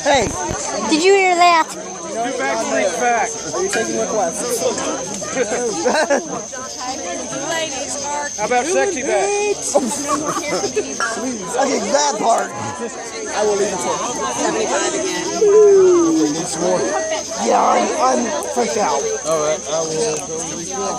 Hey! Did you hear that? Two backstreet facts. Are you taking requests? How about sexy back? Okay, that part. I will leave it to 75 again. We need some more. Yeah, I'm fresh out. Alright, I will go refill.